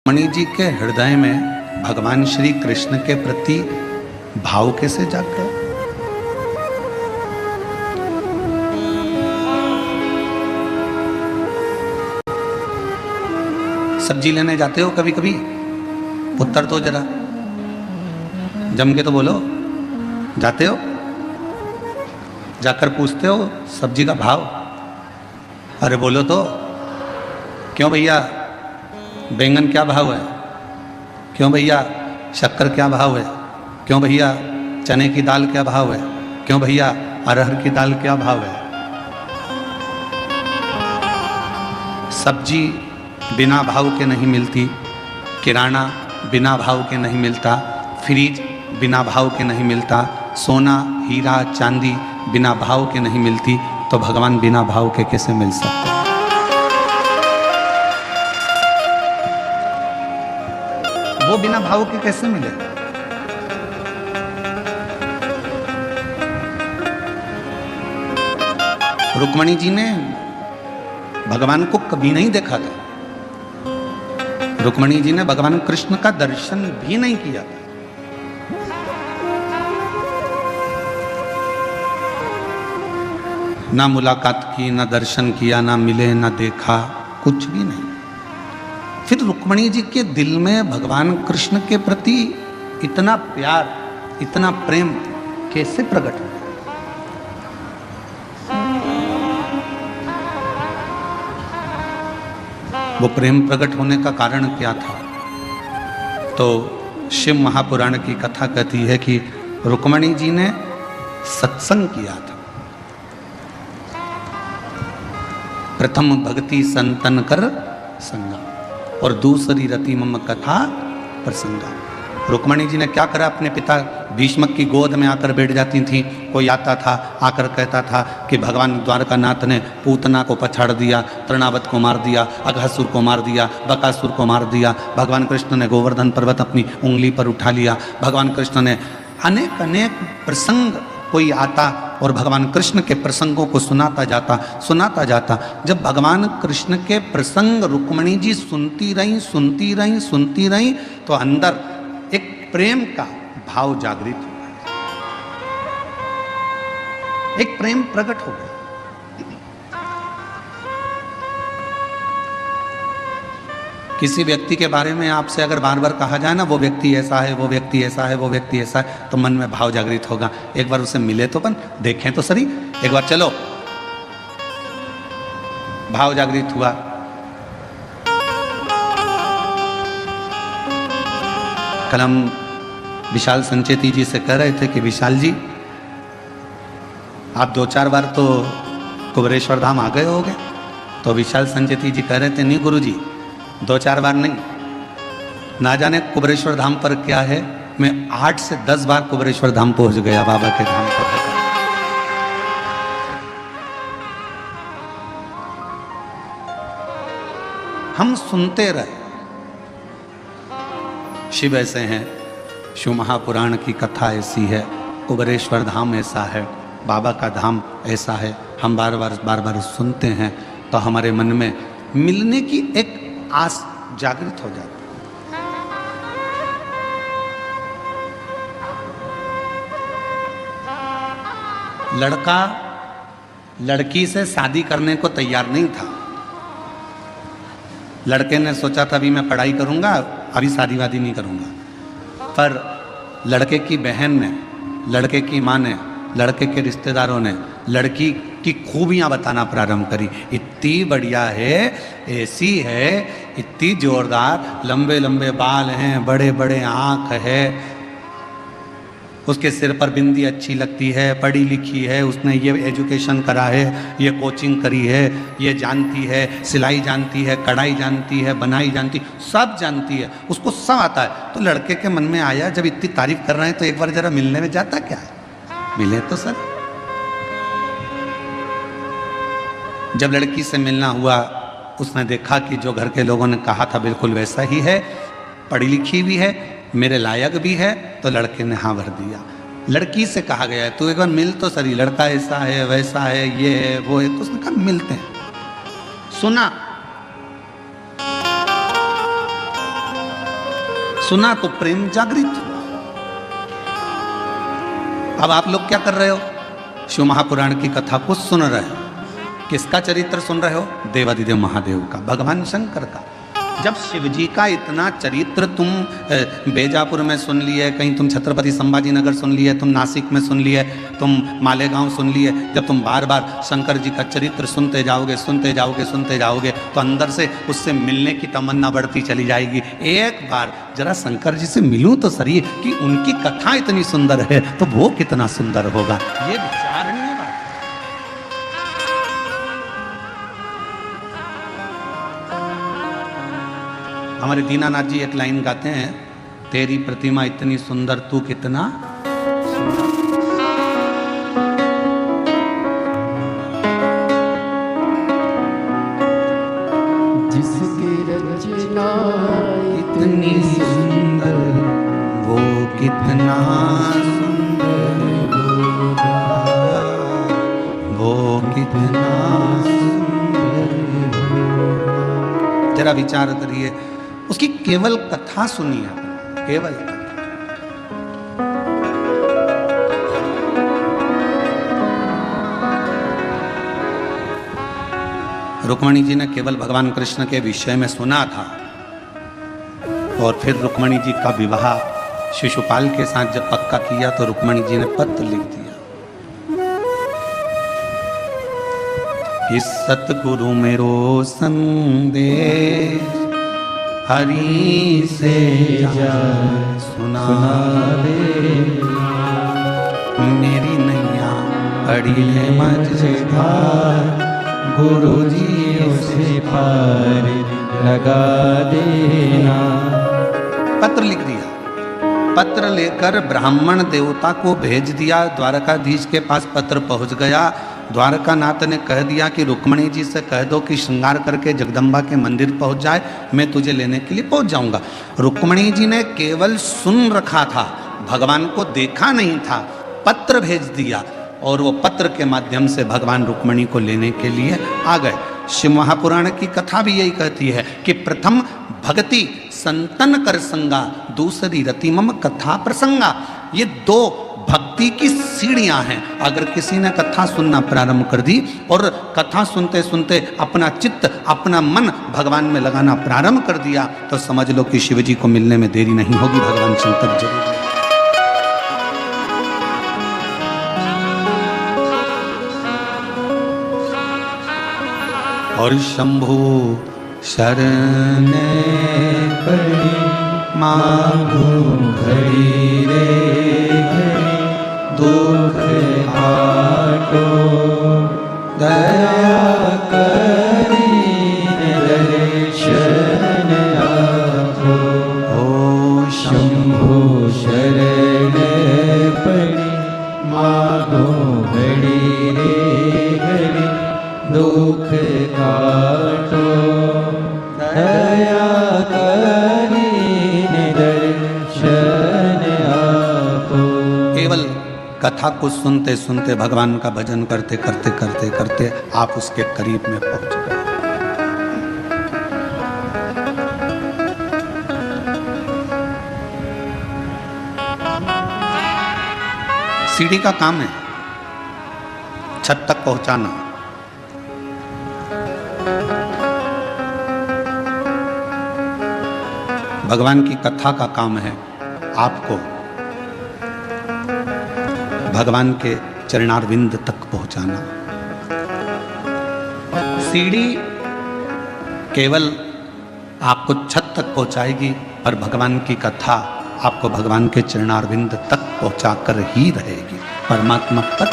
मणि जी के हृदय में भगवान श्री कृष्ण के प्रति भाव कैसे जाग गया? सब्जी लेने जाते हो कभी कभी? उत्तर तो जरा जम के तो बोलो। जाते हो? जाकर पूछते हो सब्जी का भाव? अरे बोलो तो। क्यों भैया बैंगन क्या भाव है? क्यों भैया शक्कर क्या भाव है? क्यों भैया चने की दाल क्या भाव है? क्यों भैया अरहर की दाल क्या भाव है? सब्जी बिना भाव के नहीं मिलती, किराना बिना भाव के नहीं मिलता, फ्रिज बिना भाव के नहीं मिलता, सोना हीरा चांदी बिना भाव के नहीं मिलती, तो भगवान बिना भाव के कैसे मिल सकते? वो बिना भाव के कैसे मिले? रुक्मणी जी ने भगवान को कभी नहीं देखा था। रुक्मणी जी ने भगवान कृष्ण का दर्शन भी नहीं किया था। ना मुलाकात की, ना दर्शन किया, ना मिले, ना देखा, कुछ भी नहीं। फिर रुक्मणी जी के दिल में भगवान कृष्ण के प्रति इतना प्यार, इतना प्रेम कैसे प्रकट हुआ? वो प्रेम प्रकट होने का कारण क्या था? तो शिव महापुराण की कथा कहती है कि रुक्मणी जी ने सत्संग किया था। प्रथम भक्ति संतन कर संगा और दूसरी रति मम कथा प्रसंगा। रुक्मणी जी ने क्या करा? अपने पिता भीष्म की गोद में आकर बैठ जाती थी। कोई आता था, आकर कहता था कि भगवान द्वारकानाथ ने पूतना को पछाड़ दिया, तृणावत को मार दिया, अघासुर को मार दिया, बकासुर को मार दिया। भगवान कृष्ण ने गोवर्धन पर्वत अपनी उंगली पर उठा लिया। भगवान कृष्ण ने अनेक अनेक प्रसंग, कोई आता और भगवान कृष्ण के प्रसंगों को सुनाता जाता। जब भगवान कृष्ण के प्रसंग रुक्मणी जी सुनती रहीं, तो अंदर एक प्रेम का भाव जागृत हो गया, एक प्रेम प्रकट हो गया। किसी व्यक्ति के बारे में आपसे अगर बार बार कहा जाए ना, वो व्यक्ति ऐसा है, वो व्यक्ति ऐसा है, वो व्यक्ति ऐसा है, तो मन में भाव जागृत होगा। एक बार उसे मिले तो बन, देखें तो सही, एक बार चलो। भाव जागृत हुआ। कल हम विशाल संचेती जी से कह रहे थे कि विशाल जी, आप 2-4 बार तो कुबेरेश्वर धाम आ गए होंगे। तो विशाल संचेती जी कह रहे थे, नहीं गुरु जी, 2-4 बार नहीं, ना जाने कुबेरेश्वर धाम पर क्या है, मैं 8 से 10 बार कुबेरेश्वर धाम पहुंच गया, बाबा के धाम पर। हम सुनते रहे, शिव ऐसे हैं, शिव महापुराण की कथा ऐसी है, कुबेरेश्वर धाम ऐसा है, बाबा का धाम ऐसा है। हम बार बार सुनते हैं तो हमारे मन में मिलने की एक आस जागृत हो जाती। लड़का लड़की से शादी करने को तैयार नहीं था। लड़के ने सोचा था अभी मैं पढ़ाई करूंगा, अभी शादी वादी नहीं करूंगा। पर लड़के की बहन ने, लड़के की माँ ने, लड़के के रिश्तेदारों ने लड़की की खूबियां बताना प्रारंभ करी। इतनी बढ़िया है, ऐसी है, इतनी जोरदार, लंबे लंबे बाल हैं, बड़े बड़े आँख है, उसके सिर पर बिंदी अच्छी लगती है, पढ़ी लिखी है, उसने ये एजुकेशन करा है, ये कोचिंग करी है, ये जानती है, सिलाई जानती है, कढ़ाई जानती है, बनाई जानती, सब जानती है, उसको सब आता है। तो लड़के के मन में आया, जब इतनी तारीफ कर रहे हैं तो एक बार जरा मिलने में जाता क्या है, मिले तो सर। जब लड़की से मिलना हुआ, उसने देखा कि जो घर के लोगों ने कहा था बिल्कुल वैसा ही है, पढ़ी लिखी भी है, मेरे लायक भी है, तो लड़के ने हाँ भर दिया। लड़की से कहा गया है तू एक बार मिल तो सही, लड़का ऐसा है, वैसा है, ये है, वो है। तो उसने कहा मिलते हैं। सुना सुना तो प्रेम जागृत हुआ। अब आप लोग क्या कर रहे हो? शिव महापुराण की कथा को सुन रहे हो। किसका चरित्र सुन रहे हो? देवादिदेव महादेव का, भगवान शंकर का। जब शिव जी का इतना चरित्र तुम बेजापुर में सुन लिए, कहीं तुम छत्रपति संभाजी नगर सुन लिए, तुम नासिक में सुन लिए, तुम मालेगांव सुन लिए, जब तुम बार बार शंकर जी का चरित्र सुनते जाओगे सुनते जाओगे सुनते जाओगे तो अंदर से उससे मिलने की तमन्ना बढ़ती चली जाएगी। एक बार जरा शंकर जी से मिलूं तो सही, कि उनकी कथा इतनी सुंदर है तो वो कितना सुंदर होगा। ये विचारणीय बात। हमारे दीनानाथ जी एक लाइन गाते हैं, तेरी प्रतिमा इतनी सुंदर तू कितना सुंदर। जिसकी रचना इतनी सुंदर वो कितना सुंदर होगा, वो कितना सुंदर होगा। जरा विचार करिए, उसकी केवल कथा सुनिए, केवल कथा। रुक्मणी जी ने केवल भगवान कृष्ण के विषय में सुना था, और फिर रुक्मणी जी का विवाह शिशुपाल के साथ जब पक्का किया तो रुक्मणी जी ने पत्र लिख दिया कि सतगुरु मेरो संदेश हरि से जा सुना दे, मेरी नैया अड़ी है मझधार, गुरु जी उसे पार लगा देना। पत्र लिख दिया। पत्र लेकर ब्राह्मण देवता को भेज दिया। द्वारकाधीश के पास पत्र पहुंच गया। द्वारकानाथ ने कह दिया कि रुक्मणी जी से कह दो कि श्रृंगार करके जगदम्बा के मंदिर पहुंच जाए, मैं तुझे लेने के लिए पहुंच जाऊंगा। रुक्मणी जी ने केवल सुन रखा था, भगवान को देखा नहीं था। पत्र भेज दिया और वो पत्र के माध्यम से भगवान रुक्मणी को लेने के लिए आ गए। शिव महापुराण की कथा भी यही कहती है कि प्रथम भक्ति संतन कर संगा, दूसरी रति मम कथा प्रसंगा। ये दो भक्ति की सीढ़ियां हैं। अगर किसी ने कथा सुनना प्रारंभ कर दी और कथा सुनते सुनते अपना चित्त अपना मन भगवान में लगाना प्रारंभ कर दिया तो समझ लो कि शिव जी को मिलने में देरी नहीं होगी, भगवान शंकर जरूर। और शंभु शरण पड़ी मांगो घड़ी रे घड़ी, दुख आटो दया करी दर्शन आपो। ओ शंभु शरण पड़ी मांगो घड़ी रे घड़ी, दुख काटो दया करीने दर्शन आपो। केवल कथा को सुनते सुनते भगवान का भजन करते करते करते करते आप उसके करीब में पहुंच गए। सीढ़ी का काम है छत तक पहुंचाना। भगवान की कथा का काम है आपको भगवान के चरणारविंद तक पहुंचाना। सीढ़ी केवल आपको छत तक पहुंचाएगी और भगवान की कथा आपको भगवान के चरणारविंद तक पहुंचाकर ही रहेगी, परमात्मा तक